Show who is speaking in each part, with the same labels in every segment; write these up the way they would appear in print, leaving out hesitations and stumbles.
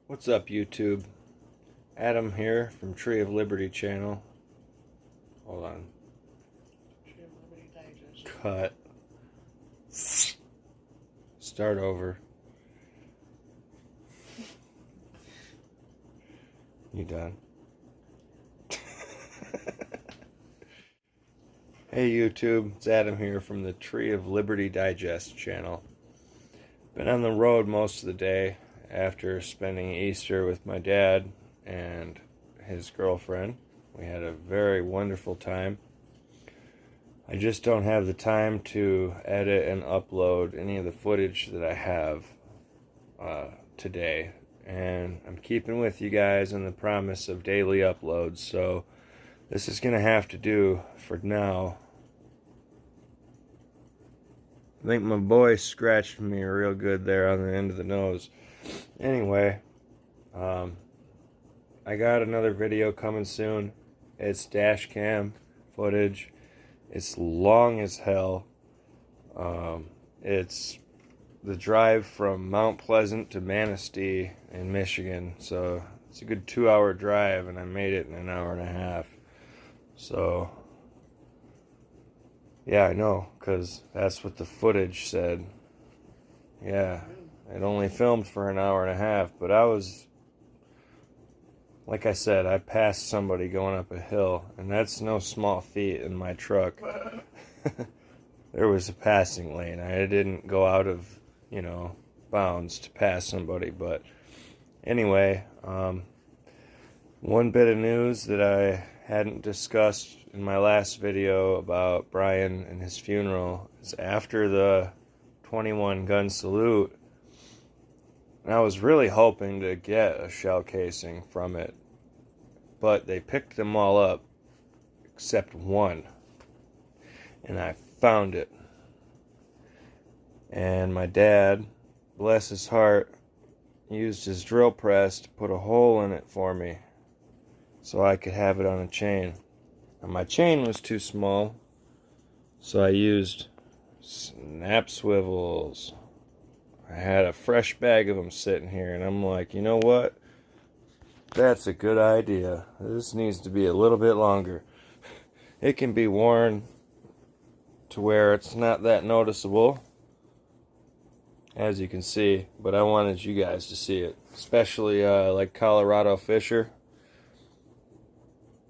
Speaker 1: What's up, YouTube? Adam here from Tree of Liberty channel. Hold on.
Speaker 2: Tree of Liberty Digest.
Speaker 1: Cut. Start over. You done? Hey YouTube, it's Adam here from the Tree of Liberty Digest channel. Been on the road most of the day after spending Easter with my dad and his girlfriend. We had a very wonderful time. I just don't have the time to edit and upload any of the footage that I have today. And I'm keeping with you guys on the promise of daily uploads, so this is going to have to do for now. I think my boy scratched me real good there on the end of the nose. Anyway, I got another video coming soon. It's dash cam footage. It's long as hell. It's the drive from Mount Pleasant to Manistee in Michigan. So it's a good 2-hour drive, and I made it in an hour and a half. So yeah, I know, because that's what the footage said. Yeah, it only filmed for an hour and a half, but I was, like I said, I passed somebody going up a hill, and that's no small feat in my truck. There was a passing lane. I didn't go out of, bounds to pass somebody, but anyway, one bit of news that I hadn't discussed in my last video about Brian and his funeral is after the 21 gun salute, and I was really hoping to get a shell casing from it, but they picked them all up except one, and I found it. And my dad, bless his heart, used his drill press to put a hole in it for me so I could have it on a chain. And my chain was too small, so I used snap swivels. I had a fresh bag of them sitting here, and I'm like, you know what? That's a good idea. This needs to be a little bit longer. It can be worn to where it's not that noticeable, as you can see, but I wanted you guys to see it, especially like Colorado Fisher.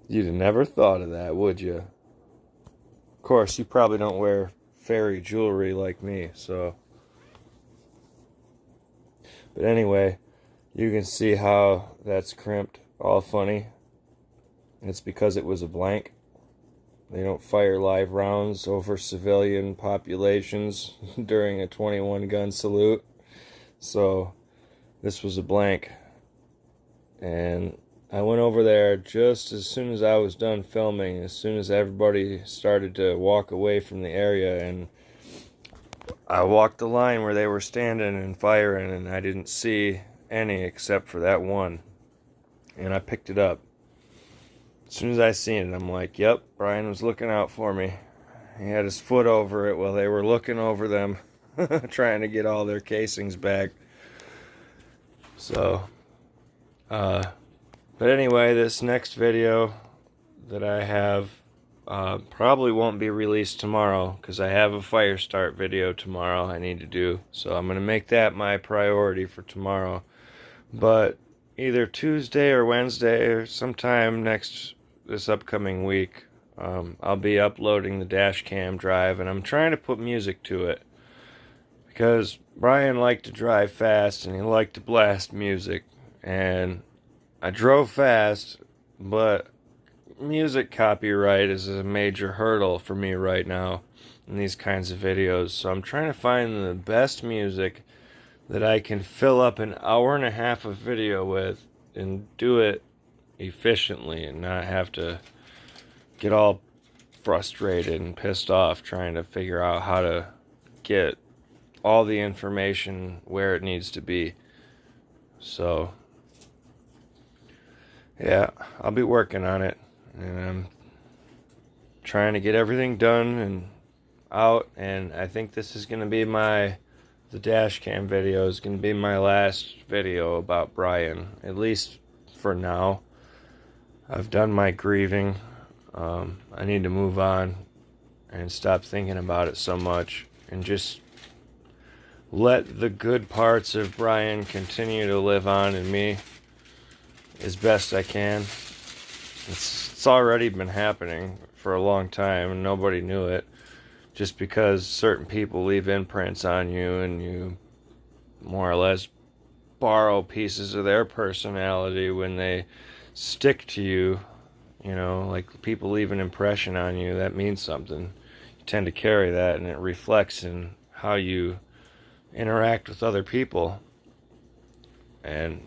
Speaker 1: You'd have never thought of that, would you? Of course, you probably don't wear fairy jewelry like me, so. But anyway, you can see how that's crimped, all funny. It's because it was a blank. They don't fire live rounds over civilian populations during a 21 gun salute. So this was a blank. And I went over there just as soon as I was done filming, as soon as everybody started to walk away from the area, and I walked the line where they were standing and firing, and I didn't see any except for that one. And I picked it up. As soon as I seen it, I'm like, yep, Brian was looking out for me. He had his foot over it while they were looking over them, trying to get all their casings back. So, but anyway, this next video that I have probably won't be released tomorrow, because I have a fire start video tomorrow I need to do. So I'm going to make that my priority for tomorrow. But either Tuesday or Wednesday or sometime this upcoming week, I'll be uploading the dash cam drive, and I'm trying to put music to it, because Brian liked to drive fast and he liked to blast music, and I drove fast, but music copyright is a major hurdle for me right now in these kinds of videos. So I'm trying to find the best music that I can fill up an hour and a half of video with and do it efficiently and not have to get all frustrated and pissed off trying to figure out how to get all the information where it needs to be. So yeah, I'll be working on it, and I'm trying to get everything done and out, and I think this is going to be my the dash cam video is going to be my last video about Brian, at least for now. I've done my grieving. I need to move on and stop thinking about it so much and just let the good parts of Brian continue to live on in me as best I can. It's already been happening for a long time and nobody knew it. Just because certain people leave imprints on you and you more or less borrow pieces of their personality when they stick to you, you know, like people leave an impression on you, that means something. You tend to carry that and it reflects in how you interact with other people. And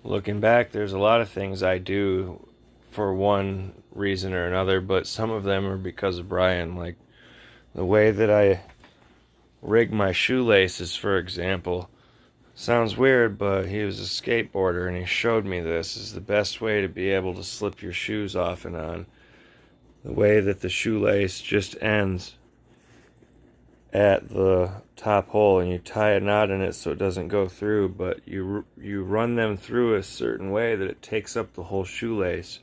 Speaker 1: looking back, there's a lot of things I do for one reason or another, but some of them are because of Brian. Like the way that I rig my shoelaces, for example. Sounds weird, but he was a skateboarder and he showed me this is the best way to be able to slip your shoes off and on. The way that the shoelace just ends at the top hole and you tie a knot in it so it doesn't go through, but you run them through a certain way that it takes up the whole shoelace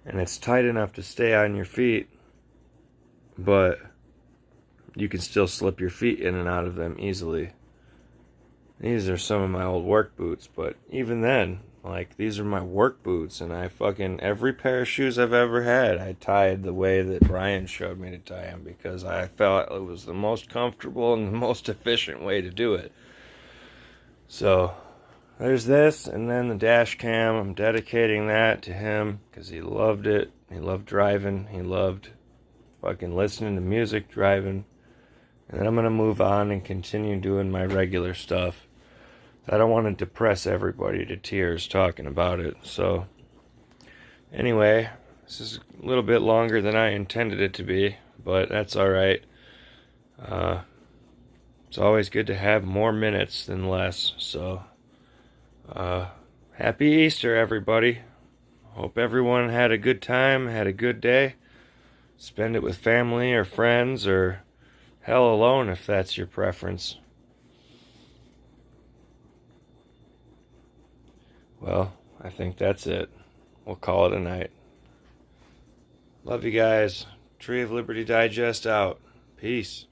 Speaker 1: and it's tight enough to stay on your feet, but you can still slip your feet in and out of them easily. These are some of my old work boots, but even then, like, these are my work boots, and every pair of shoes I've ever had, I tied the way that Brian showed me to tie them, because I felt it was the most comfortable and the most efficient way to do it. So, there's this, and then the dash cam, I'm dedicating that to him, because he loved it, he loved driving, he loved fucking listening to music driving, and then I'm going to move on and continue doing my regular stuff. I don't want to depress everybody to tears talking about it. So, anyway, this is a little bit longer than I intended it to be, but that's alright. It's always good to have more minutes than less. So, happy Easter, everybody. Hope everyone had a good time, had a good day. Spend it with family or friends, or hell alone if that's your preference. Well, I think that's it. We'll call it a night. Love you guys. Tree of Liberty Digest out. Peace.